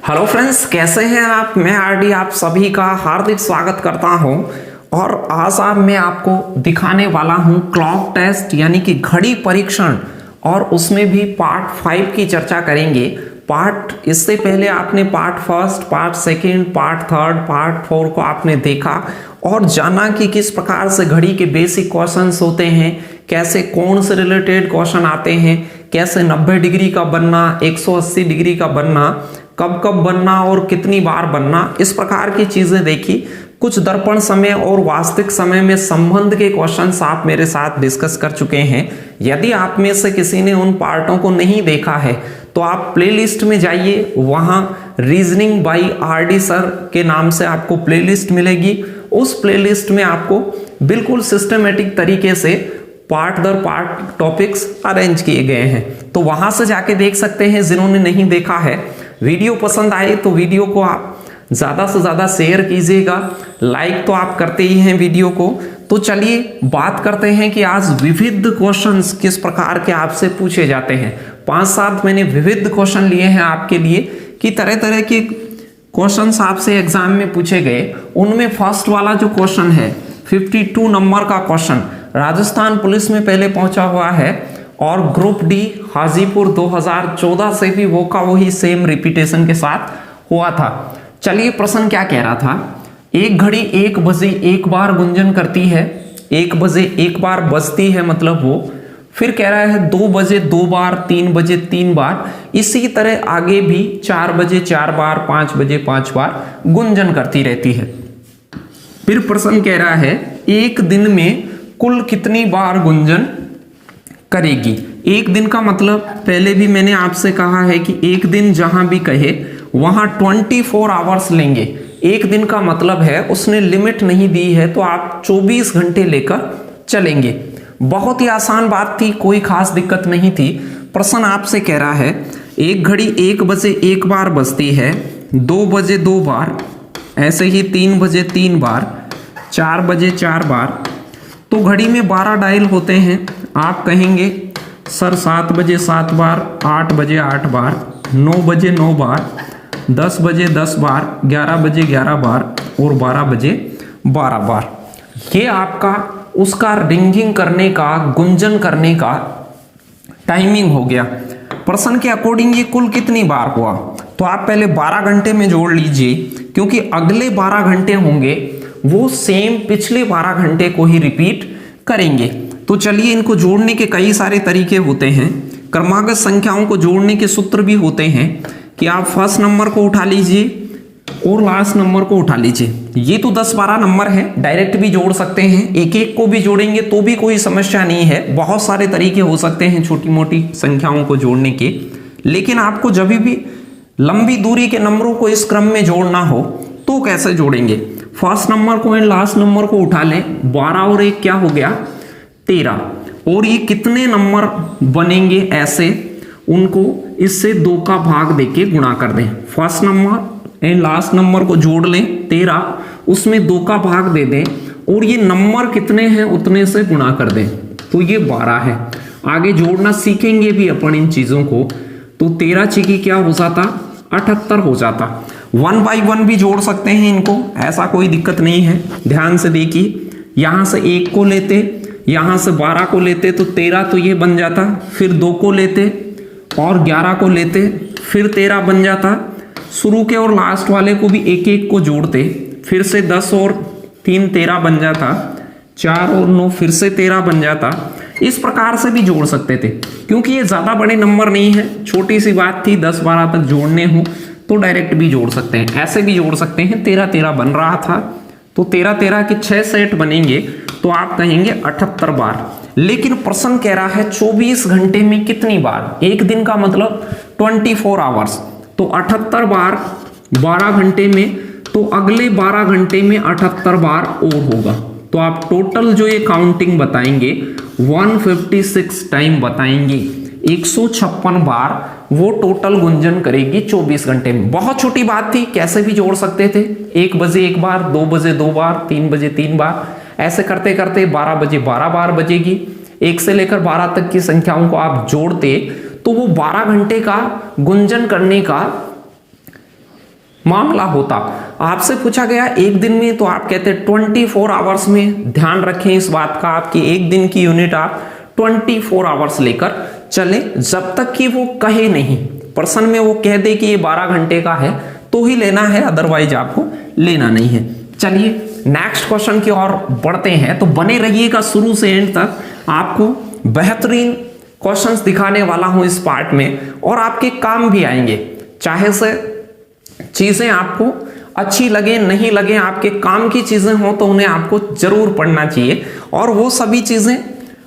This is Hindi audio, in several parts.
हेलो फ्रेंड्स, कैसे हैं आप। मैं आरडी आप सभी का हार्दिक स्वागत करता हूं और आज मैं आपको दिखाने वाला हूं क्लॉक टेस्ट यानी कि घड़ी परीक्षण, और उसमें भी पार्ट 5 की चर्चा करेंगे। इससे पहले आपने part first, part second, part third, part 4 को आपने देखा और जाना कि किस प्रकार से घड़ी के बेसिक क्वेश्चंस होते हैं, कैसे कोण से रिलेटेड क्वेश्चन आते हैं, कैसे 90 डिग्री का बनना, 180 डिग्री का बनना, कब कब बनना और कितनी बार बनना, इस प्रकार की चीजें देखी। कुछ दर्पण समय और वास्तविक समय में संबंध के क्वेश्चंस आप मेरे साथ डिस्कस कर चुके हैं। यदि आप में से किसी ने उन पार्टों को नहीं देखा है तो आप प्लेलिस्ट में जाइए, वहां रीजनिंग बाय आरडी सर के नाम से आपको प्लेलिस्ट मिलेगी। उस प्लेलिस्ट में आपको बिल्कुल सिस्टमेटिक तरीके से पार्ट दर पार्ट टॉपिक्स अरेंज किए गए हैं, तो वहां से जाके देख सकते हैं जिन्होंने नहीं देखा है। वीडियो पसंद आए तो वीडियो को आप ज़्यादा से ज़्यादा शेयर कीजिएगा, लाइक तो आप करते ही हैं वीडियो को। तो चलिए बात करते हैं कि आज विविध क्वेश्चंस किस प्रकार के आपसे पूछे जाते हैं। 5-7 मैंने विविध क्वेश्चन लिए हैं आपके लिए कि तरह तरह के क्वेश्चंस आपसे एग्जाम में पूछे गए। उनमें फर्स्ट वाला जो क्वेश्चन है 52 नंबर का क्वेश्चन राजस्थान पुलिस में पहले पहुंचा हुआ है और ग्रुप डी हाजीपुर 2014 से भी वो का वही सेम रिपीटेशन के साथ हुआ था। चलिए प्रश्न क्या कह रहा था। एक घड़ी 1 बजे एक बार गुंजन करती है, 1 बजे एक बार बजती है, मतलब वो फिर कह रहा है 2 बजे 2 बार, 3 बजे 3 बार, इसी तरह आगे भी 4 बजे 4 बार, 5 बजे 5 बार गुंजन करती रहती है। फिर प्रश्न कह रहा है एक दिन में कुल कितनी बार गुंजन करेगी। एक दिन का मतलब पहले भी मैंने आपसे कहा है कि एक दिन जहां भी कहे वहां 24 आवर्स लेंगे। एक दिन का मतलब है उसने लिमिट नहीं दी है, तो आप 24 घंटे लेकर चलेंगे। बहुत ही आसान बात थी, कोई खास दिक्कत नहीं थी। प्रश्न आपसे कह रहा है एक घड़ी 1 बजे एक बार बजती है, 2 बजे 2 बार, ऐसे ही 3 बजे 3 बार, 4 बजे 4 बार, तो घड़ी में 12 डायल होते हैं। आप कहेंगे सर 7 बजे 7 बार, 8 बजे 8 बार, 9 बजे 9 बार, 10 बजे 10 बार, 11 बजे 11 बार और 12 बजे 12 बार। ये आपका उसका रिंगिंग करने का, गुंजन करने का टाइमिंग हो गया। प्रश्न के अकॉर्डिंग ये कुल कितनी बार हुआ, तो आप पहले 12 घंटे में जोड़ लीजिए, क्योंकि अगले 12 घंटे होंगे वो सेम पिछले 12 घंटे को ही रिपीट करेंगे। तो चलिए इनको जोड़ने के कई सारे तरीके होते हैं। क्रमागत संख्याओं को जोड़ने के सूत्र भी होते हैं कि आप फर्स्ट नंबर को उठा लीजिए और लास्ट नंबर को उठा लीजिए। ये तो 10-12 नंबर है, डायरेक्ट भी जोड़ सकते हैं, एक एक को भी जोड़ेंगे तो भी कोई समस्या नहीं है। बहुत सारे तरीके हो सकते हैं छोटी मोटी संख्याओं को जोड़ने के, लेकिन आपको जब भी लंबी दूरी के नंबरों को इस क्रम में जोड़ना हो तो कैसे जोड़ेंगे। फर्स्ट नंबर को एंड लास्ट नंबर को उठा लें, 12 और 1 क्या हो गया 13, और ये कितने नंबर बनेंगे ऐसे, उनको इससे 2 का भाग देके गुणा कर दें। First number and last number को जोड़ लें 13, उसमें 2 का भाग दे दें और ये नंबर कितने हैं उतने से गुणा कर दें, तो ये 12 है। आगे जोड़ना सीखेंगे भी अपन इन चीजों को, तो 13 चिकी क्या हो जाता 78 हो जाता। 1 बाई 1 भी जोड़ सकते हैं इनको, ऐसा कोई दिक्कत नहीं है। ध्यान से देखिए, यहां से 1 को लेते, यहां से 12 को लेते तो 13 तो ये बन जाता, फिर 2 को लेते और 11 को लेते, फिर 13 बन जाता। शुरू के और लास्ट वाले को भी एक एक को जोड़ते, फिर से 10 और 3 13 बन जाता, 4 और 9 फिर से 13 बन जाता। इस प्रकार से भी जोड़ सकते थे, क्योंकि ये ज्यादा बड़े नंबर नहीं है, छोटी सी बात थी। 10-12 तक जोड़ने हो तो डायरेक्ट भी जोड़ सकते हैं, ऐसे भी जोड़ सकते हैं। 13-13 बन रहा था तो 13-13 के 6 सेट बनेंगे, तो आप कहेंगे 78 बार। लेकिन प्रश्न कह रहा है 24 घंटे में कितनी बार। एक दिन का मतलब 24 आवर्स, तो 78 बार 12 घंटे में, तो अगले 12 घंटे में 78 बार और होगा। तो आप टोटल जो ये काउंटिंग बताएंगे 156 टाइम बताएंगे, 156 बार वो टोटल गुंजन करेगी 24 घंटे में। बहुत छोटी बात थी, कैसे भी जोड़ सकते थे। 1 बजे 1 बार, 2 बजे 2 बार, 3 बजे 3 बार, ऐसे करते करते 12 बजे 12 बार बजेगी। 1 से लेकर 12 तक की संख्याओं को आप जोड़ते तो वो 12 घंटे का गुंजन करने का मामला होता, आपसे पूछा गया एक दिन में, तो आप कहते 24 आवर्स में। ध्यान रखें इस बात का, आपकी एक दिन की यूनिट आप 24 आवर्स लेकर चले, जब तक कि वो कहे नहीं। प्रश्न में वो कह दे कि ये 12 घंटे का है तो ही लेना है, अदरवाइज आपको लेना नहीं है। चलिए नेक्स्ट क्वेश्चन की ओर बढ़ते हैं, तो बने रहिएगा शुरू से एंड तक, आपको बेहतरीन क्वेश्चंस दिखाने वाला हूं इस पार्ट में, और आपके काम भी आएंगे। चाहे से चीजें आपको अच्छी लगे नहीं लगे, आपके काम की चीजें हो तो उन्हें आपको जरूर पढ़ना चाहिए, और वो सभी चीजें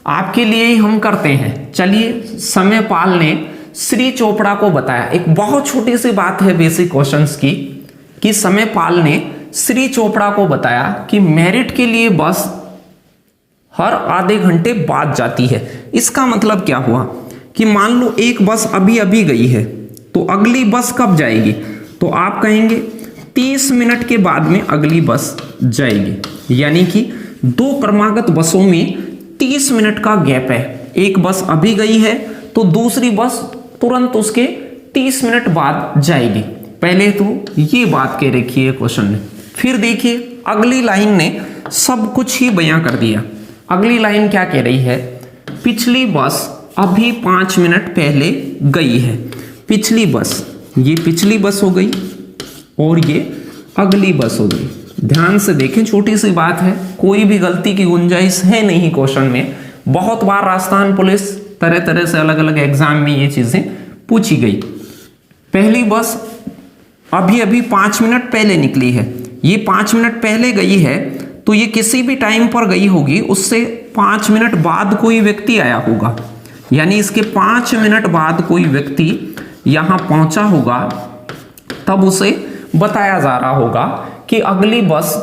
आपके लिए ही हम करते हैं। चलिए, समयपाल ने श्री चोपड़ा को बताया, एक बहुत छोटी सी बात है बेसिक क्वेश्चंस की, कि समयपाल ने श्री चोपड़ा को बताया कि मेरिट के लिए बस हर आधे घंटे बाद जाती है। इसका मतलब क्या हुआ कि मान लो एक बस अभी अभी गई है, तो अगली बस कब जाएगी, तो आप कहेंगे 30 मिनट के बाद में अगली बस जाएगी। यानी कि दो क्रमागत बसों में 30 मिनट का गैप है, एक बस अभी गई है तो दूसरी बस तुरंत उसके 30 मिनट बाद जाएगी। पहले तो ये बात कह रखी है क्वेश्चन ने। फिर देखिए अगली लाइन ने सब कुछ ही बयां कर दिया। अगली लाइन क्या कह रही है, पिछली बस अभी 5 मिनट पहले गई है। पिछली बस, ये पिछली बस हो गई और ये अगली बस हो गई। ध्यान से देखें, छोटी सी बात है, कोई भी गलती की गुंजाइश है नहीं क्वेश्चन में। बहुत बार राजस्थान पुलिस तरह तरह से अलग अलग एग्जाम में ये चीजें पूछी गई। पहली बस अभी अभी 5 मिनट पहले निकली है, ये 5 मिनट पहले गई है, तो ये किसी भी टाइम पर गई होगी, उससे 5 मिनट बाद कोई व्यक्ति आया होगा, यानी इसके 5 मिनट बाद कोई व्यक्ति यहां पहुंचा होगा, तब उसे बताया जा रहा होगा कि अगली बस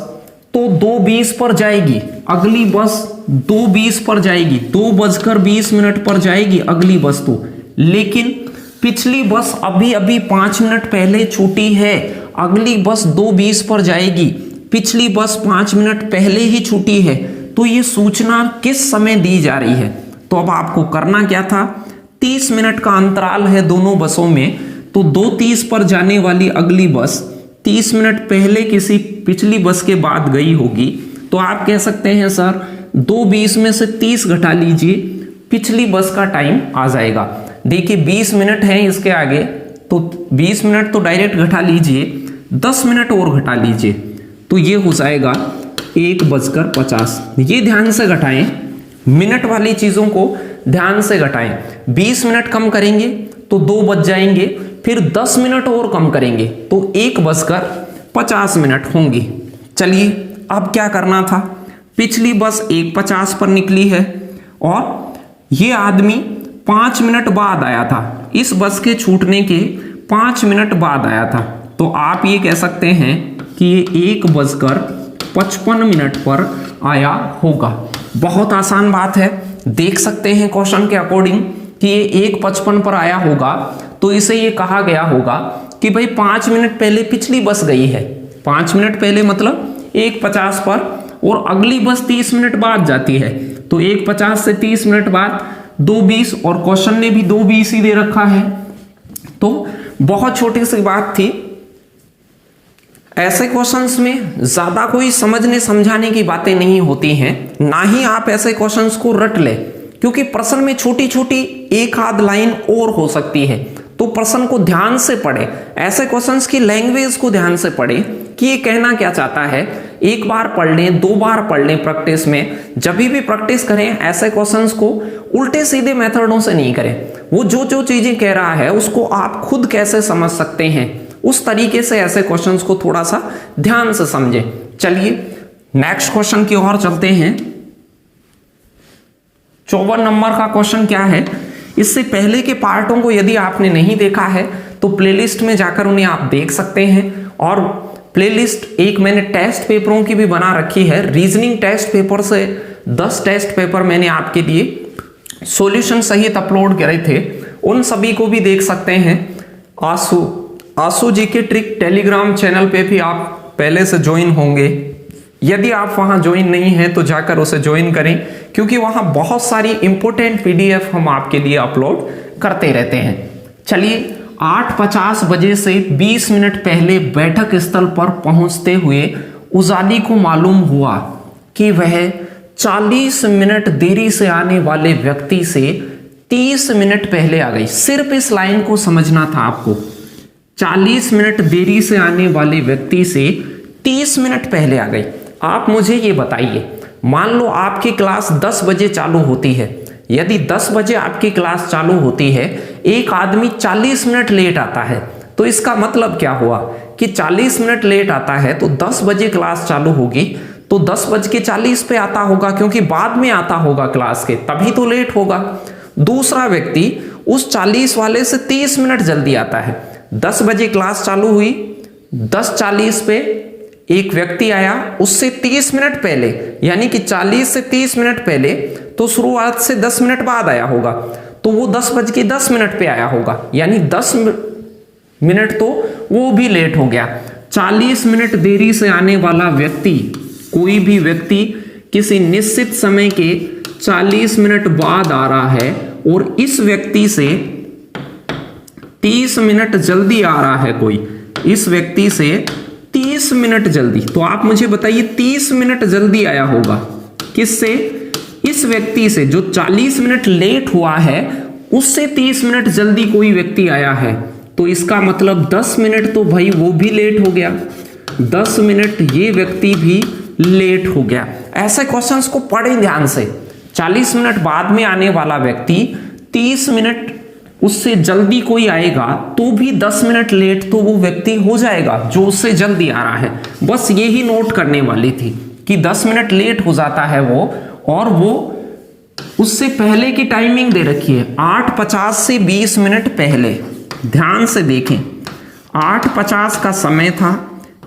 तो 2:20 पर जाएगी, अगली बस 2:20 पर जाएगी, 2:20 पर जाएगी अगली बस तो, लेकिन पिछली बस अभी अभी 5 मिनट पहले छूटी है, अगली बस 2:20 पर जाएगी, पिछली बस 5 मिनट पहले ही छूटी है, तो ये सूचना किस समय दी जा रही है। तो अब आपको करना क्या था, 30 मिनट का अंतराल है दोनों बसों में, तो 2:30 पर जाने वाली अगली बस 30 मिनट पहले किसी पिछली बस के बाद गई होगी, तो आप कह सकते हैं सर 2:20 में से 30 घटा लीजिए, पिछली बस का टाइम आ जाएगा। देखिए 20 मिनट है इसके आगे, तो 20 मिनट तो डायरेक्ट घटा लीजिए, 10 मिनट और घटा लीजिए, तो ये हो जाएगा 1:50। ये ध्यान से घटाएं, मिनट वाली चीजों को ध्यान से घटाएं। 20 मिनट कम करेंगे तो 2 बज जाएंगे, फिर 10 मिनट और कम करेंगे तो 1:50 होंगी। चलिए अब क्या करना था, पिछली बस 1:50 पर निकली है और ये आदमी 5 मिनट बाद आया था, इस बस के छूटने के 5 मिनट बाद आया था, तो आप ये कह सकते हैं कि ये 1:55 पर आया होगा। बहुत आसान बात है, देख सकते हैं क्वेश्चन के अकॉर्डिंग कि ये 1:55 पर आया होगा, तो इसे ये कहा गया होगा कि भाई 5 मिनट पहले पिछली बस गई है, 5 मिनट पहले मतलब 1:50 पर, और अगली बस 30 मिनट बाद जाती है, तो 1:50 से 30 मिनट बाद 2:20, और क्वेश्चन ने भी 2:20 ही दे रखा है, तो बहुत छोटी सी बात थी। ऐसे क्वेश्चंस में ज्यादा कोई समझने समझाने की बातें नहीं होती हैं, ना ही आप ऐसे क्वेश्चंस को रट ले, क्योंकि प्रश्न में छोटी छोटी एक आध लाइन और हो सकती है, तो प्रश्न को ध्यान से पढ़े, ऐसे क्वेश्चंस की लैंग्वेज को ध्यान से पढ़े कि ये कहना क्या चाहता है। एक बार पढ़ लें, 2 बार पढ़ लें प्रैक्टिस में, जब भी प्रैक्टिस करें ऐसे क्वेश्चंस को उल्टे सीधे मेथडों से नहीं करें। वो जो जो चीजें कह रहा है उसको आप खुद कैसे समझ सकते हैं, उस तरीके से ऐसे क्वेश्चंस को थोड़ा सा ध्यान से समझें। चलिए नेक्स्ट क्वेश्चन की ओर चलते हैं। 54 नंबर का क्वेश्चन क्या है, इससे पहले के पार्टों को यदि आपने नहीं देखा है तो प्लेलिस्ट में जाकर उन्हें आप देख सकते हैं, और प्लेलिस्ट एक मैंने टेस्ट पेपरों की भी बना रखी है। रीजनिंग टेस्ट पेपर से 10 टेस्ट पेपर मैंने आपके लिए सॉल्यूशन सहित अपलोड करे थे, उन सभी को भी देख सकते हैं। आसू जी के ट्रिक टेलीग्राम चैनल पे भी आप पहले से ज्वाइन होंगे, यदि आप वहां ज्वाइन नहीं हैं तो जाकर उसे ज्वाइन करें, क्योंकि वहां बहुत सारी इंपॉर्टेंट PDF हम आपके लिए अपलोड करते रहते हैं। चलिए 8:50 बजे से 20 मिनट पहले बैठक स्थल पर पहुंचते हुए उजाली को मालूम हुआ कि वह 40 मिनट देरी से आने वाले व्यक्ति से 30 मिनट पहले आ गई। सिर्फ इस लाइन को समझना था आपको। 40 मिनट देरी से आने वाले व्यक्ति से 30 मिनट पहले आ गई। आप मुझे ये बताइए, मान लो आपकी क्लास 10 बजे चालू होती है। यदि 10 बजे आपकी क्लास चालू होती है, एक आदमी 40 मिनट लेट आता है, तो इसका मतलब क्या हुआ कि 40 मिनट लेट आता है तो 10 बजे क्लास चालू होगी तो 10:40 पे आता होगा, क्योंकि बाद में आता होगा क्लास के, तभी तो लेट होगा। दूसरा व्यक्ति उस 40 वाले से 30 मिनट जल्दी आता है। 10 बजे क्लास चालू हुई, 10:40 पे एक व्यक्ति आया, उससे 30 मिनट पहले, यानी कि 40 से 30 मिनट पहले, तो शुरुआत से 10 मिनट बाद आया होगा, तो वो 10:10 पे आया होगा, यानी 10 मिनट तो वो भी लेट हो गया। 40 मिनट देरी से आने वाला व्यक्ति, कोई भी व्यक्ति किसी निश्चित समय के 40 मिनट बाद आ रहा है और इस व्यक्ति से 30 मिनट जल्दी आ रहा है, कोई इस व्यक्ति से 30 मिनट जल्दी, तो आप मुझे बताइए 30 मिनट जल्दी आया होगा किससे? इस व्यक्ति से। जो 40 मिनट लेट हुआ है उससे 30 मिनट जल्दी कोई व्यक्ति आया है, तो इसका मतलब 10 मिनट तो भाई वो भी लेट हो गया, 10 मिनट ये व्यक्ति भी लेट हो गया। ऐसे क्वेश्चंस को पढ़ें ध्यान से। 40 मिनट बाद में आने वाला व्यक्ति 30 मिनट उससे जल्दी कोई आएगा तो भी 10 मिनट लेट तो वो व्यक्ति हो जाएगा जो उससे जल्दी आ रहा है। बस यही नोट करने वाली थी कि 10 मिनट लेट हो जाता है वो, और वो उससे पहले की टाइमिंग दे रखी है 8:50 से 20 मिनट पहले। ध्यान से देखें, 8:50 का समय था,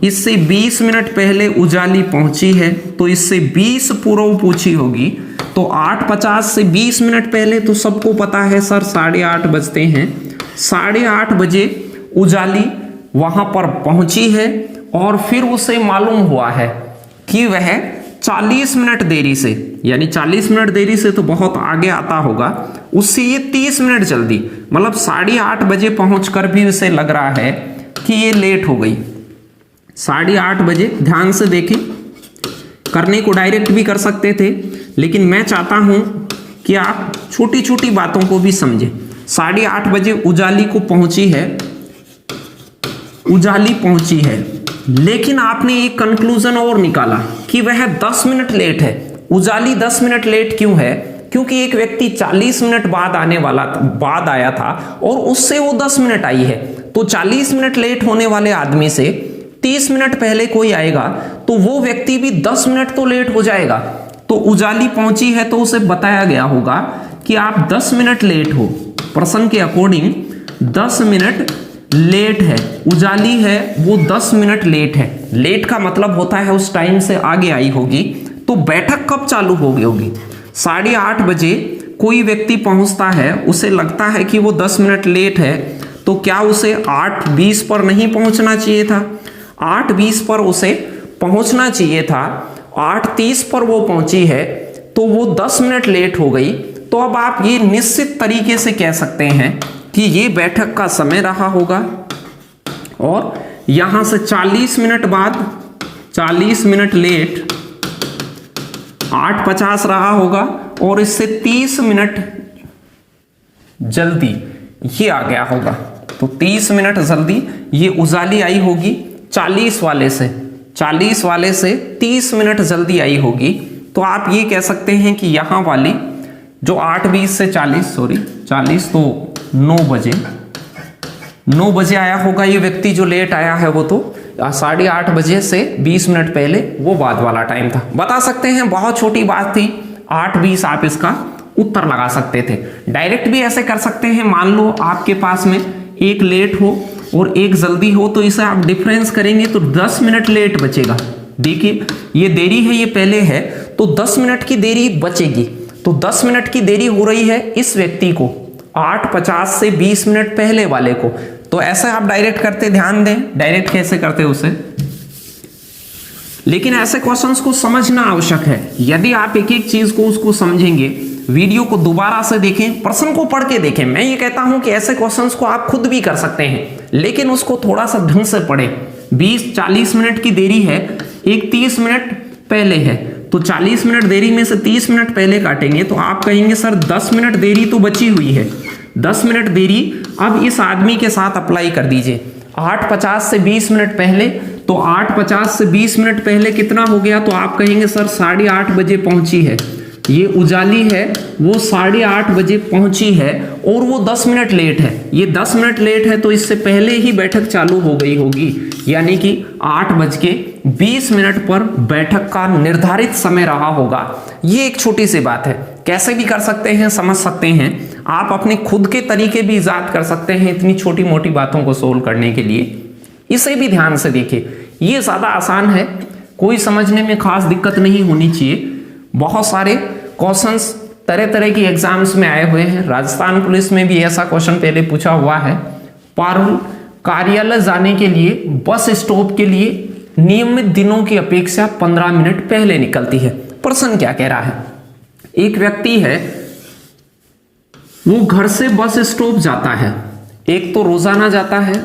इससे 20 मिनट पहले उजाली पहुंची है, तो इससे 20 पूर्व पूछी होगी, तो 8:50 से 20 मिनट पहले तो सबको पता है सर 8:30 बजते हैं। 8:30 बजे उजाली वहां पर पहुंची है और फिर उसे मालूम हुआ है कि वह 40 मिनट देरी से, यानी 40 मिनट देरी से तो बहुत आगे आता होगा, उससे ये 30 मिनट जल्दी, मतलब 8:30 बजे पहुंचकर भी उसे लग रहा है कि ये लेट हो गई। 8:30 बजे, ध्यान से देखें, करने को डायरेक्ट भी कर सकते थे, लेकिन मैं चाहता हूं कि आप छोटी छोटी बातों को भी समझें। 8:30 बजे उजाली को पहुंची है, उजाली पहुंची है, लेकिन आपने एक कंक्लूजन और निकाला कि वह 10 मिनट लेट है। उजाली 10 मिनट लेट क्यों है? क्योंकि एक व्यक्ति 40 मिनट बाद बाद आया था और उससे वो 10 मिनट आई है, तो 40 मिनट लेट होने वाले आदमी से 30 मिनट पहले कोई आएगा तो वो व्यक्ति भी 10 मिनट तो लेट हो जाएगा। तो उजाली पहुंची है तो उसे बताया गया होगा कि आप 10 मिनट लेट हो, प्रश्न के अकॉर्डिंग 10 मिनट लेट है, उजाली है वो 10 मिनट लेट है। लेट का मतलब होता है उस टाइम से आगे आई होगी। तो बैठक कब चालू हो गई होगी? 8:30 बजे कोई व्यक्ति पहुंचता है, उसे लगता है कि वो 10 मिनट लेट है, तो क्या उसे 8:20 पर नहीं पहुंचना चाहिए था? 8:20 पर उसे पहुंचना चाहिए था, 8:30 पर वो पहुंची है, तो वो 10 मिनट लेट हो गई। तो अब आप ये निश्चित तरीके से कह सकते हैं कि ये बैठक का समय रहा होगा, और यहां से 40 मिनट बाद 40 मिनट लेट 8:50 रहा होगा, और इससे 30 मिनट जल्दी ये आ गया होगा। तो 30 मिनट जल्दी ये उजाली आई होगी 40 वाले से, 40 वाले से 30 मिनट जल्दी आई होगी। तो आप ये कह सकते हैं कि यहां वाली जो 8:20 से 40 तो 9 बजे आया होगा ये व्यक्ति, जो लेट आया है वो तो 8:30 बजे से 20 मिनट पहले वो बाद वाला टाइम था। बता सकते हैं, बहुत छोटी बात थी, 8:20 आप इसका उत्तर लगा सकते थे। डायरेक्ट भी ऐसे कर सकते हैं, मान लो आपके पास में एक लेट हो और एक जल्दी हो, तो इसे आप डिफरेंस करेंगे तो 10 मिनट लेट बचेगा। देखिए ये देरी है, ये पहले है, तो 10 मिनट की देरी बचेगी। तो 10 मिनट की देरी हो रही है इस व्यक्ति को, 8:50 से 20 मिनट पहले वाले को। तो ऐसा आप डायरेक्ट करते, ध्यान दें डायरेक्ट कैसे करते उसे, लेकिन ऐसे क्वेश्चंस को समझना आवश्यक है। यदि आप एक एक चीज को उसको समझेंगे वीडियो को दोबारा से देखें, प्रश्न को पढ़ के देखें। मैं ये कहता हूं कि ऐसे क्वेश्चंस को आप खुद भी कर सकते हैं, लेकिन उसको थोड़ा सा ढंग से पढ़ें। 20-40 मिनट की देरी है, एक 30 मिनट पहले है, तो 40 मिनट देरी में से 30 मिनट पहले काटेंगे तो आप कहेंगे सर 10 मिनट देरी तो बची हुई है। 10 मिनट देरी अब इस आदमी के साथ अप्लाई कर दीजिए। 8:50 से 20 मिनट पहले, तो 8:50 से 20 मिनट पहले कितना हो गया, तो आप कहेंगे सर 8:30 बजे पहुंची है। ये उजाली है, वो 8:30 बजे पहुंची है और वो 10 मिनट लेट है। ये 10 मिनट लेट है तो इससे पहले ही बैठक चालू हो गई होगी, यानी कि 8:20 पर बैठक का निर्धारित समय रहा होगा। ये एक छोटी सी बात है, कैसे भी कर सकते हैं, समझ सकते हैं। आप अपने खुद के तरीके भी इजाद कर सकते हैं इतनी छोटी मोटी बातों को सोल्व करने के लिए। इसे भी ध्यान से देखिए, ये ज्यादा आसान है, कोई समझने में खास दिक्कत नहीं होनी चाहिए। बहुत सारे क्वेश्चंस तरह तरह की एग्जाम्स में आए हुए हैं। राजस्थान पुलिस में भी ऐसा क्वेश्चन पहले पूछा हुआ है। पारुल कार्यालय जाने के लिए बस स्टॉप के लिए नियमित दिनों की अपेक्षा 15 मिनट पहले निकलती है। प्रश्न क्या कह रहा है, एक व्यक्ति है, वो घर से बस स्टॉप जाता है, एक तो रोजाना जाता है,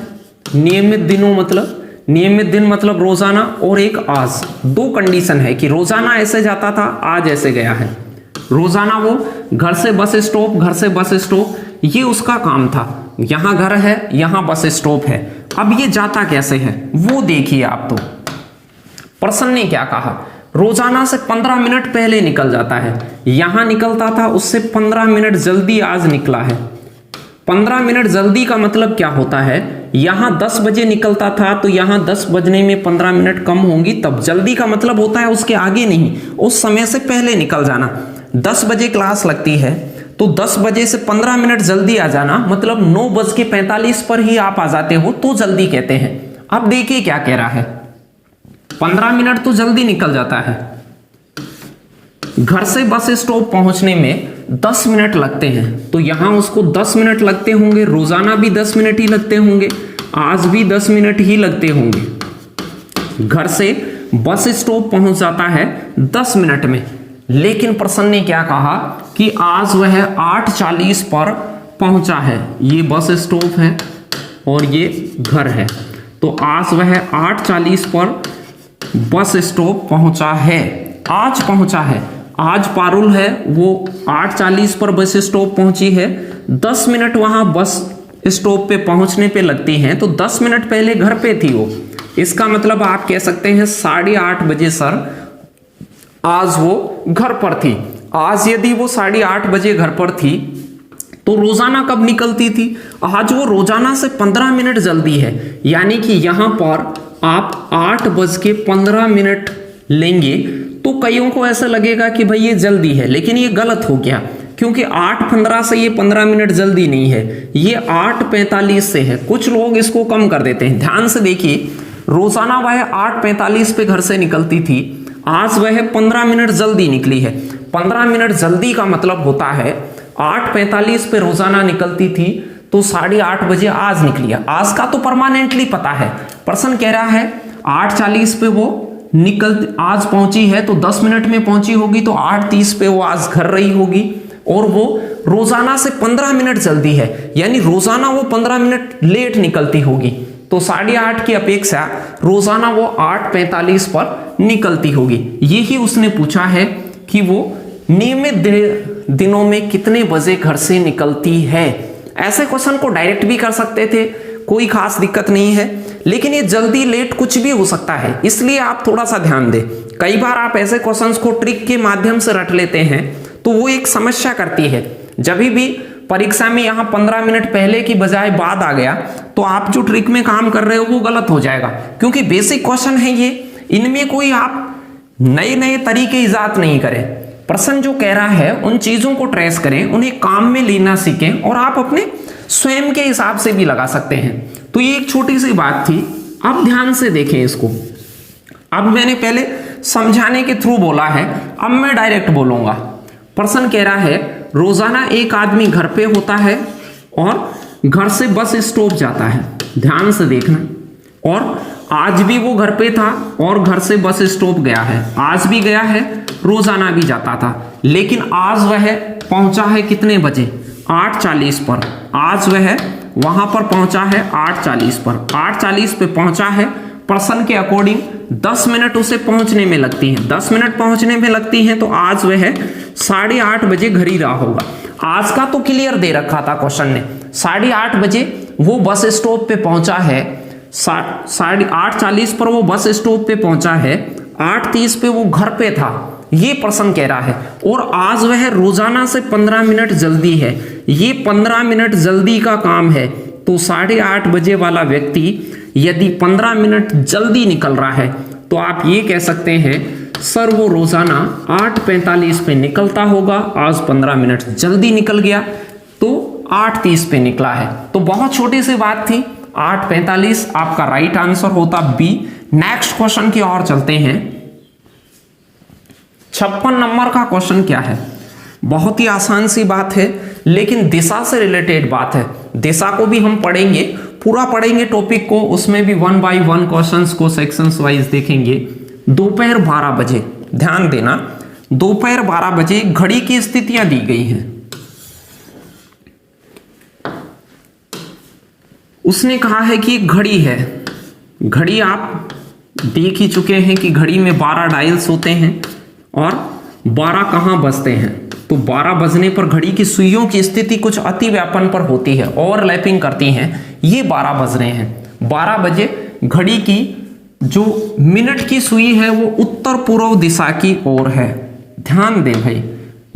नियमित दिनों मतलब नियमित दिन मतलब रोजाना, और एक आज। दो कंडीशन है कि रोजाना ऐसे जाता था, आज ऐसे गया है। रोजाना वो घर से बस स्टॉप, घर से बस स्टॉप, ये उसका काम था। यहां घर है, यहां बस स्टॉप है। अब ये जाता कैसे है वो देखिए आप। तो प्रश्न ने क्या कहा, रोजाना से 15 मिनट पहले निकल जाता है। यहां निकलता था, उससे 15 मिनट जल्दी आज निकला है। 15 मिनट जल्दी का मतलब क्या होता है, यहां 10 बजे निकलता था तो यहां 10 बजने में 15 मिनट कम होंगी, तब जल्दी का मतलब होता है उसके आगे नहीं, उस समय से पहले निकल जाना। 10 बजे क्लास लगती है तो 10 बजे से 15 मिनट जल्दी आ जाना, मतलब 9:45 पर ही आप आ जाते हो तो जल्दी कहते हैं। अब देखिए क्या कह रहा है, 15 मिनट तो जल्दी निकल जाता है। घर से बस स्टॉप पहुंचने में 10 मिनट लगते हैं, तो यहां उसको 10 मिनट लगते होंगे, रोजाना भी 10 मिनट ही लगते होंगे, आज भी 10 मिनट ही लगते होंगे। घर से बस स्टॉप पहुंच जाता है 10 मिनट में, लेकिन प्रश्न ने क्या कहा कि आज वह 8:40 पर पहुंचा है। ये बस स्टॉप है और ये घर है, तो आज वह 8:40 पर बस स्टॉप पहुंचा है, आज पहुंचा है। आज पारुल है, वो 8:40 पर बस स्टॉप पहुंची है, 10 मिनट वहां बस स्टॉप पे पहुंचने पे लगती हैं, तो 10 मिनट पहले घर पे थी वो। इसका मतलब आप कह सकते हैं 8:30 बजे सर आज वो घर पर थी। आज यदि वो 8:30 बजे घर पर थी तो रोजाना कब निकलती थी, आज वो रोजाना से 15 मिनट जल्दी है, यानी कि यहां पर आप 8:15 लेंगे तो कईयों को ऐसा लगेगा कि भाई ये जल्दी है, लेकिन ये गलत हो गया, क्योंकि 8:15 से ये 15 मिनट जल्दी नहीं है, ये 8:45 से है। कुछ लोग इसको कम कर देते हैं। ध्यान से देखिए, रोजाना वह 8:45 पे घर से निकलती थी, आज वह 15 मिनट जल्दी निकली है। 15 मिनट जल्दी का मतलब होता है 8:45 पे रोजाना निकलती थी तो 8:30 बजे आज निकली है। आज का तो परमानेंटली पता है। प्रश्न कह रहा है 8:40 पे वो आज पहुंची है, तो 10 मिनट में पहुंची होगी, तो 8:30 पे वो आज घर रही होगी, और वो रोजाना से 15 मिनट जल्दी है, यानी रोजाना वो 15 मिनट लेट निकलती होगी, तो 8:30 की अपेक्षा रोजाना वो 8:45 पर निकलती होगी। यही उसने पूछा है कि वो नियमित दिनों में कितने बजे घर से निकलती है। ऐसे क्वेश्चन को डायरेक्ट भी कर सकते थे, कोई खास दिक्कत नहीं है, लेकिन ये जल्दी लेट कुछ भी हो सकता है, इसलिए आप थोड़ा सा ध्यान दें। कई बार आप ऐसे क्वेश्चंस को ट्रिक के माध्यम से रट लेते हैं तो वो एक समस्या करती है। जब भी परीक्षा में यहाँ 15 मिनट पहले की बजाय बाद आ गया तो आप जो ट्रिक में काम कर रहे हो वो गलत हो जाएगा, क्योंकि बेसिक क्वेश्चन है ये, इनमें कोई आप नए नए तरीके इजाद नहीं करें। प्रश्न जो कह रहा है उन चीजों को ट्रेस करें, उन्हें काम में लेना सीखें, और आप अपने स्वयं के हिसाब से भी लगा सकते हैं। तो ये एक छोटी सी बात थी। अब ध्यान से देखें इसको। अब मैंने पहले समझाने के थ्रू बोला है, अब मैं डायरेक्ट बोलूंगा। प्रश्न कह रहा है रोजाना एक आदमी घर पे होता है और घर से बस स्टॉप जाता है। ध्यान से देखना, और आज भी वो घर पे था और घर से बस स्टॉप गया है, आज भी गया है, रोजाना भी जाता था, लेकिन आज वह पहुंचा है कितने बजे? 8:40 पर। आज वह वहां पर पहुंचा है 8:40 पर। 8:40 पे पहुंचा है। प्रश्न के अकॉर्डिंग 10 मिनट उसे पहुंचने में लगती हैं, 10 मिनट पहुंचने में लगती हैं, तो आज वह 8:30 बजे घर ही रहा होगा। आज का तो क्लियर दे रखा था क्वेश्चन ने, 8:30 बजे वो बस स्टॉप पे पहुंचा है, 8:40 पर वो बस स्टॉप पे पहुंचा है, 8:30 पे वो घर पे था, ये प्रश्न कह रहा है। और आज वह रोजाना से 15 मिनट जल्दी है, ये 15 मिनट जल्दी का काम है। तो 8:30 बजे वाला व्यक्ति यदि 15 मिनट जल्दी निकल रहा है तो आप ये कह सकते हैं सर वो रोजाना 8:45 पे निकलता होगा, आज 15 मिनट जल्दी निकल गया तो 8:30 पे निकला है। तो बहुत छोटी सी बात थी, 8:45 आपका राइट आंसर होता बी। नेक्स्ट क्वेश्चन की ओर चलते हैं। 56 नंबर का क्वेश्चन क्या है? बहुत ही आसान सी बात है, लेकिन दिशा से रिलेटेड बात है। दिशा को भी हम पढ़ेंगे, पूरा पढ़ेंगे टॉपिक को, उसमें भी 1 by 1 क्वेश्चंस को सेक्शंस वाइज देखेंगे। दोपहर 12 बजे, ध्यान देना, दोपहर 12 बजे घड़ी की स्थितियां दी गई हैं। उसने कहा है कि घड़ी है, घड़ी आप देख ही चुके हैं कि घड़ी में 12 डायल्स होते हैं और 12 कहां बजते हैं। तो 12 बजने पर घड़ी की सुइयों की स्थिति कुछ अति व्यापन पर होती है, ओवरलैपिंग करती हैं। ये 12 बज रहे हैं, 12 बजे घड़ी की जो मिनट की सुई है वो उत्तर पूर्व दिशा की ओर है। ध्यान दें भाई,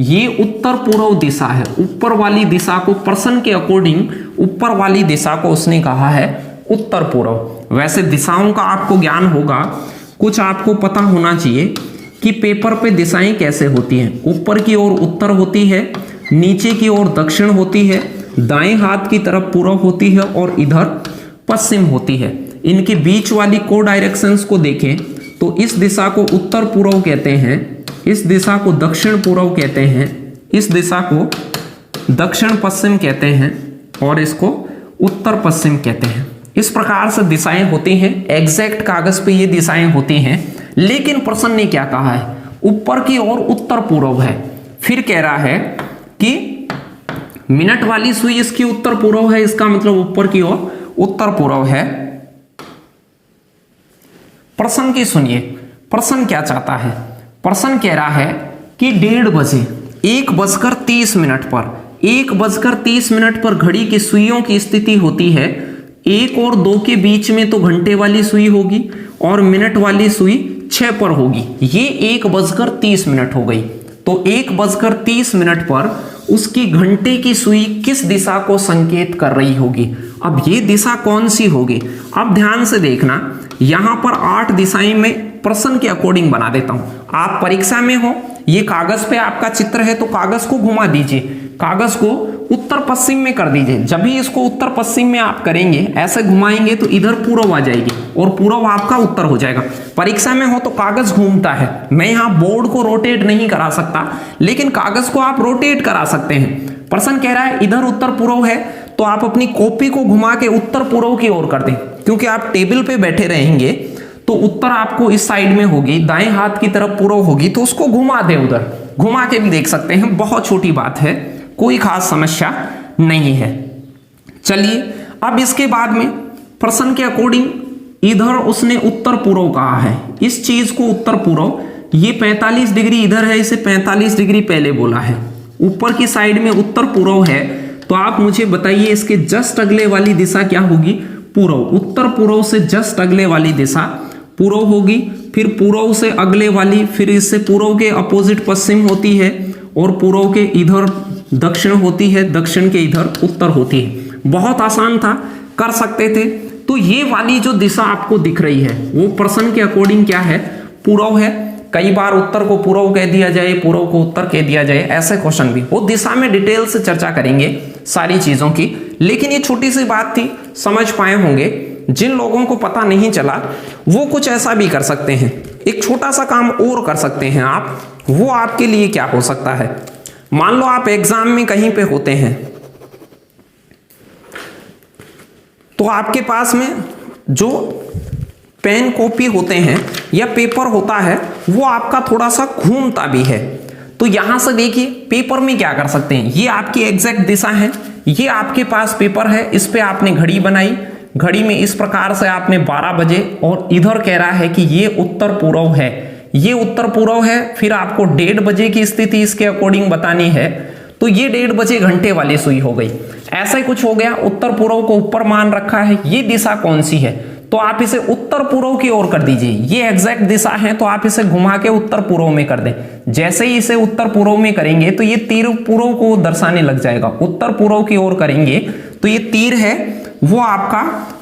ये उत्तर पूर्व दिशा है, ऊपर वाली दिशा को प्रश्न के अकॉर्डिंग ऊपर वाली दिशा को उसने कहा है उत्तर पूर्व। वैसे दिशाओं का आपको ज्ञान होगा, कुछ आपको पता होना चाहिए कि पेपर पे दिशाएं कैसे होती हैं। ऊपर की ओर उत्तर होती है, नीचे की ओर दक्षिण होती है, दाएं हाथ की तरफ पूर्व होती है और इधर पश्चिम होती है। इनके बीच वाली को डायरेक्शंस को देखें तो इस दिशा को उत्तर पूर्व कहते हैं, इस दिशा को दक्षिण पूर्व कहते हैं, इस दिशा को दक्षिण पश्चिम कहते हैं और इसको उत्तर पश्चिम कहते हैं। इस प्रकार से दिशाएं होती हैं, एग्जैक्ट कागज पे ये दिशाएं होती हैं। लेकिन प्रश्न ने क्या कहा है? ऊपर की ओर उत्तर पूर्व है, फिर कह रहा है कि मिनट वाली सुई इसकी उत्तर पूर्व है, इसका मतलब ऊपर की ओर उत्तर पूर्व है। प्रश्न की सुनिए, प्रश्न क्या चाहता है? प्रश्न कह रहा है कि 1:30 बजे 1:30 पर 1:30 पर घड़ी की सुइयों की स्थिति होती है। 1 और 2 के बीच में तो घंटे वाली सुई होगी और मिनट वाली सुई 6 पर होगी। ये 1:30 हो गई। तो 1:30 पर उसकी घंटे की सुई किस दिशा को संकेत कर रही होगी? अब ये दिशा कौन सी होगी? अब ध्यान से देखना, यहां पर 8 दिशाएं में प्रश्न के अकॉर्डिंग बना देता हूं। आप परीक्षा में हो, ये कागज पे आपका चित्र है तो कागज को घुमा दीजिए, कागज को उत्तर पश्चिम में कर दीजिए। जब भी इसको उत्तर पश्चिम में आप करेंगे, ऐसे घुमाएंगे तो इधर पूर्व आ जाएगी और पूर्व आपका उत्तर हो जाएगा। परीक्षा में हो तो कागज घूमता है, मैं यहाँ बोर्ड को रोटेट नहीं करा सकता, लेकिन कागज को आप रोटेट करा सकते हैं। प्रश्न कह रहा है इधर उत्तर पूर्व है तो आप अपनी कॉपी को घुमा के उत्तर पूर्व की ओर कर दें, क्योंकि आप टेबल पे बैठे रहेंगे तो उत्तर आपको इस साइड में होगी, दाएं हाथ की तरफ पूर्व होगी, तो उसको घुमा दे, उधर घुमा के भी देख सकते हैं। बहुत छोटी बात है, कोई खास समस्या नहीं है। चलिए अब इसके बाद में प्रश्न के अकॉर्डिंग इधर उसने उत्तर पूर्व कहा है, इस चीज को उत्तर पूर्व, ये 45 डिग्री इधर है, इसे 45 डिग्री पहले बोला है। ऊपर की साइड में उत्तर पूर्व है, तो आप मुझे बताइए इसके जस्ट अगले वाली दिशा क्या होगी? पूर्व। उत्तर पूर्व से जस्ट अगले वाली दिशा पूर्व होगी, फिर पूर्व से अगले वाली, फिर इससे पूर्व के अपोजिट पश्चिम होती है और पूर्व के इधर दक्षिण होती है, दक्षिण के इधर उत्तर होती है। बहुत आसान था, कर सकते थे। तो ये वाली जो दिशा आपको दिख रही है वो प्रश्न के अकॉर्डिंग क्या है? पूर्व है। कई बार उत्तर को पूर्व कह दिया जाए, पूर्व को उत्तर कह दिया जाए, ऐसे क्वेश्चन भी। वो दिशा में डिटेल से चर्चा करेंगे सारी चीजों की, लेकिन ये छोटी सी बात थी, समझ पाए होंगे। जिन लोगों को पता नहीं चला वो कुछ ऐसा भी कर सकते हैं, एक छोटा सा काम और कर सकते हैं आप। वो आपके लिए क्या हो सकता है? मान लो आप एग्जाम में कहीं पे होते हैं तो आपके पास में जो पेन कॉपी होते हैं या पेपर होता है वो आपका थोड़ा सा घूमता भी है। तो यहां से देखिए पेपर में क्या कर सकते हैं, ये आपकी एग्जैक्ट दिशा है, ये आपके पास पेपर है, इस पे आपने घड़ी बनाई, घड़ी में इस प्रकार से आपने 12 बजे और इधर कह रहा है कि ये उत्तर पूर्व है, ये उत्तर पूर्व है, फिर आपको 1:30 बजे की स्थिति इसके अकॉर्डिंग बतानी है, तो ये 1:30 बजे घंटे वाली सुई हो गई। ऐसा ही कुछ हो गया, उत्तर पूर्व को ऊपर मान रखा है, ये दिशा कौन सी है, तो आप इसे उत्तर पूर्व की ओर कर दीजिए, ये एग्जैक्ट दिशा है तो आप इसे घुमा के उत्तर पूर्व में कर दें। जैसे ही इसे उत्तर पूर्व में करेंगे तो ये तीर पूर्व को दर्शाने लग जाएगा, उत्तर पूर्व की ओर करेंगे तो ये तीर है वो आपका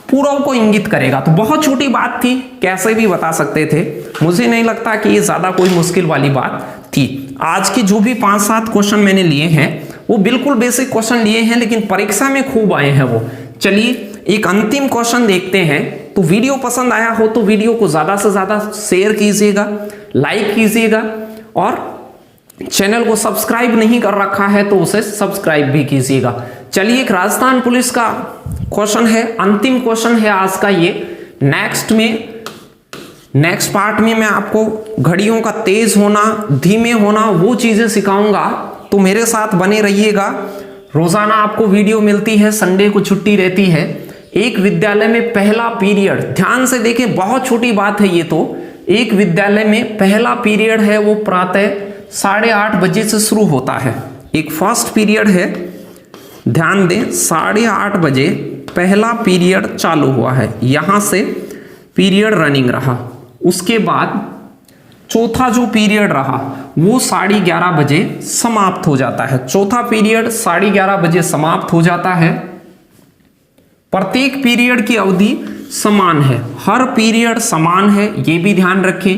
पूर्व को इंगित करेगा। तो बहुत छोटी बात थी, कैसे भी बता सकते थे, मुझे नहीं लगता कि ये ज्यादा कोई मुश्किल वाली बात थी। आज के जो भी 5-7 क्वेश्चन मैंने लिए हैं वो बिल्कुल बेसिक क्वेश्चन लिए हैं, लेकिन परीक्षा में खूब आए हैं वो। चलिए एक अंतिम क्वेश्चन देखते हैं। तो वीडियो पसंद आया हो तो वीडियो को ज्यादा से ज्यादा शेयर कीजिएगा, लाइक कीजिएगा, और चैनल को सब्सक्राइब नहीं कर रखा है तो उसे सब्सक्राइब भी कीजिएगा। चलिए एक राजस्थान पुलिस का क्वेश्चन है, अंतिम क्वेश्चन है आज का ये। नेक्स्ट पार्ट में मैं आपको घड़ियों का तेज होना, धीमे होना, वो चीजें सिखाऊंगा, तो मेरे साथ बने रहिएगा। रोजाना आपको वीडियो मिलती है, संडे को छुट्टी रहती है। एक विद्यालय में पहला पीरियड, ध्यान से देखें, बहुत छोटी बात है ये तो। एक विद्यालय में पहला पीरियड है वो प्रातः 8:30 बजे से शुरू होता है। एक फर्स्ट पीरियड है, ध्यान दें, 8:30 बजे पहला पीरियड चालू हुआ है, यहां से पीरियड रनिंग रहा। उसके बाद चौथा जो पीरियड रहा वो 11:30 बजे समाप्त हो जाता है। चौथा पीरियड 11:30 बजे समाप्त हो जाता है। प्रत्येक पीरियड की अवधि समान है, हर पीरियड समान है, ये भी ध्यान रखें।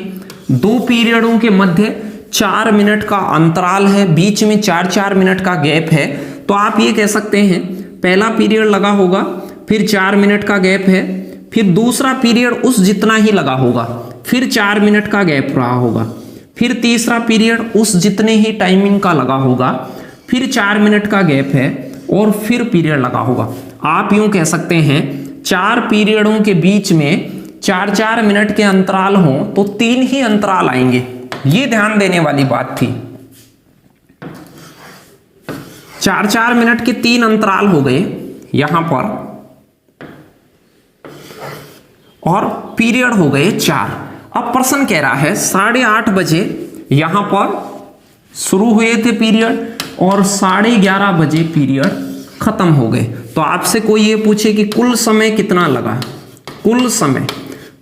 2 पीरियडों के मध्य 4 मिनट का अंतराल है, बीच में 4-4 मिनट का गैप है। तो आप ये कह सकते हैं पहला पीरियड लगा होगा, फिर 4 मिनट का गैप है, फिर दूसरा पीरियड उस जितना ही लगा होगा, फिर 4 मिनट का गैप रहा होगा, फिर तीसरा पीरियड उस जितने ही टाइमिंग का लगा होगा, फिर 4 मिनट का गैप है, और फिर पीरियड लगा होगा। आप यूं कह सकते हैं 4 पीरियडों के बीच में 4-4 मिनट के अंतराल हो तो 3 ही अंतराल आएंगे, ये ध्यान देने वाली बात थी। 4-4 मिनट के 3 अंतराल हो गए यहां पर, और पीरियड हो गए 4। अब प्रश्न कह रहा है 8:30 बजे यहां पर शुरू हुए थे पीरियड और 11:30 बजे पीरियड खत्म हो गए। तो आपसे कोई ये पूछे कि कुल समय कितना लगा, कुल समय,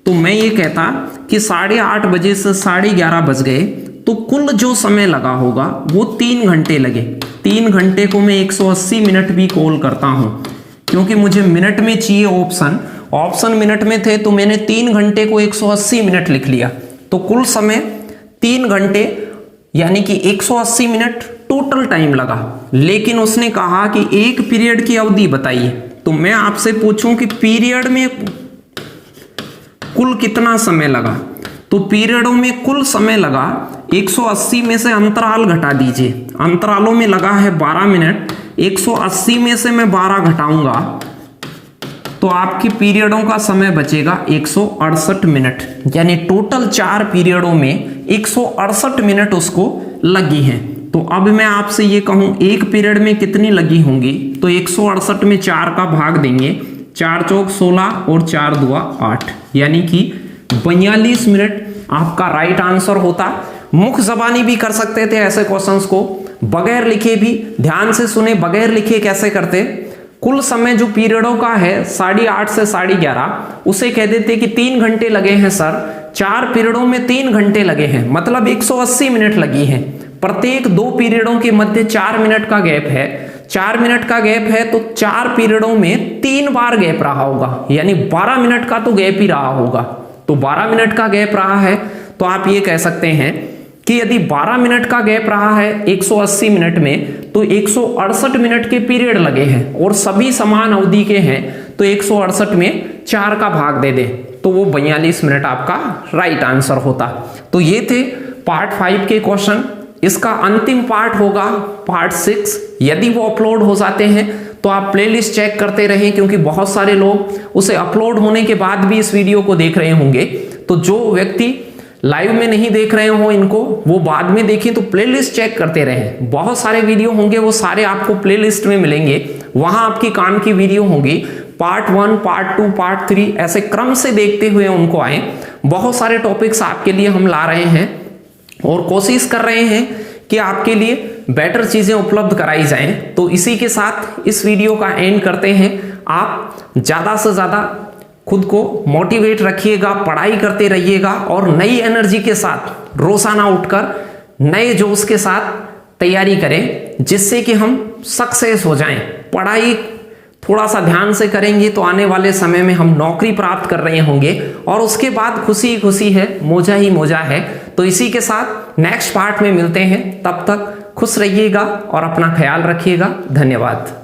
तो मैं ये कहता कि 8:30 बजे से 11:30 बज गए, तो कुल जो समय लगा होगा वो 3 घंटे लगे। 3 घंटे को मैं 180 मिनट भी कॉल करता हूं, क्योंकि मुझे मिनट में चाहिए ऑप्शन मिनट में थे, तो मैंने 3 घंटे को 180 मिनट लिख लिया। तो कुल समय 3 घंटे यानी कि 180 मिनट टोटल टाइम लगा। लेकिन उसने कहा कि एक पीरियड की अवधि बताइए, तो मैं आपसे पूछूं कि पीरियड में कुल कितना समय लगा, तो पीरियडों में कुल समय लगा 180 में से अंतराल घटा दीजिए, अंतरालों में लगा है 12 मिनट, 180 में से मैं 12 घटाऊंगा तो आपकी पीरियडों का समय बचेगा 168 मिनट, यानी टोटल 4 पीरियडों में 168 मिनट उसको लगी हैं। तो अब मैं आपसे ये कहूं एक पीरियड में कितनी लगी होंगी, तो 168 में 4 का भाग देंगे, 4 चौक 16 और 4 दुआ 8, यानी कि 42 मिनट आपका राइट आंसर होता। मुख्य जबानी भी कर सकते थे ऐसे क्वेश्चंस को, बगैर लिखे भी, ध्यान से सुने, बगैर लिखे कैसे करते। कुल समय जो पीरियडों का है 8:30 से 11:30, उसे कह देते कि 3 घंटे लगे हैं सर, 4 पीरियडों में 3 घंटे लगे हैं, मतलब 180 मिनट लगी हैं। प्रत्येक 2 पीरियडों के मध्य 4 मिनट का गैप है, 4 मिनट का गैप है तो 4 पीरियडों में 3 बार गैप रहा होगा, यानी 12 मिनट का तो गैप ही रहा होगा। तो 12 मिनट का गैप रहा है, तो आप ये कह सकते हैं कि यदि 12 मिनट का गैप रहा है 180 मिनट में, तो 168 मिनट के पीरियड लगे हैं और सभी समान अवधि के हैं, तो 168 में 4 का भाग दे दे तो वो 42 मिनट आपका राइट आंसर होता। तो ये थे पार्ट 5 के क्वेश्चन। इसका अंतिम पार्ट होगा पार्ट 6। यदि वो अपलोड हो जाते हैं तो आप प्लेलिस्ट चेक करते रहें, क्योंकि बहुत सारे लोग उसे अपलोड होने के बाद भी इस वीडियो को देख रहे होंगे। तो जो व्यक्ति लाइव में नहीं देख रहे हो इनको, वो बाद में देखें, तो प्लेलिस्ट चेक करते रहें। बहुत सारे वीडियो होंगे, वो सारे आपको प्लेलिस्ट में मिलेंगे, वहां आपकी काम की वीडियो होगी। पार्ट 1, पार्ट 2, पार्ट 3 ऐसे क्रम से देखते हुए उनको आए। बहुत सारे टॉपिक्स आपके लिए हम ला रहे हैं और कोशिश कर रहे हैं कि आपके लिए बेटर चीजें उपलब्ध कराई जाएं। तो इसी के साथ इस वीडियो का एंड करते हैं। आप ज्यादा से ज्यादा खुद को मोटिवेट रखिएगा, पढ़ाई करते रहिएगा और नई एनर्जी के साथ रोजाना उठकर नए जोश के साथ तैयारी करें, जिससे कि हम सक्सेस हो जाएं। पढ़ाई थोड़ा सा ध्यान से करेंगे तो आने वाले समय में हम नौकरी प्राप्त कर रहे होंगे और उसके बाद खुशी खुशी है, मौजा ही मौजा है। तो इसी के साथ नेक्स्ट पार्ट में मिलते हैं। तब तक खुश रहिएगा और अपना ख्याल रखिएगा। धन्यवाद।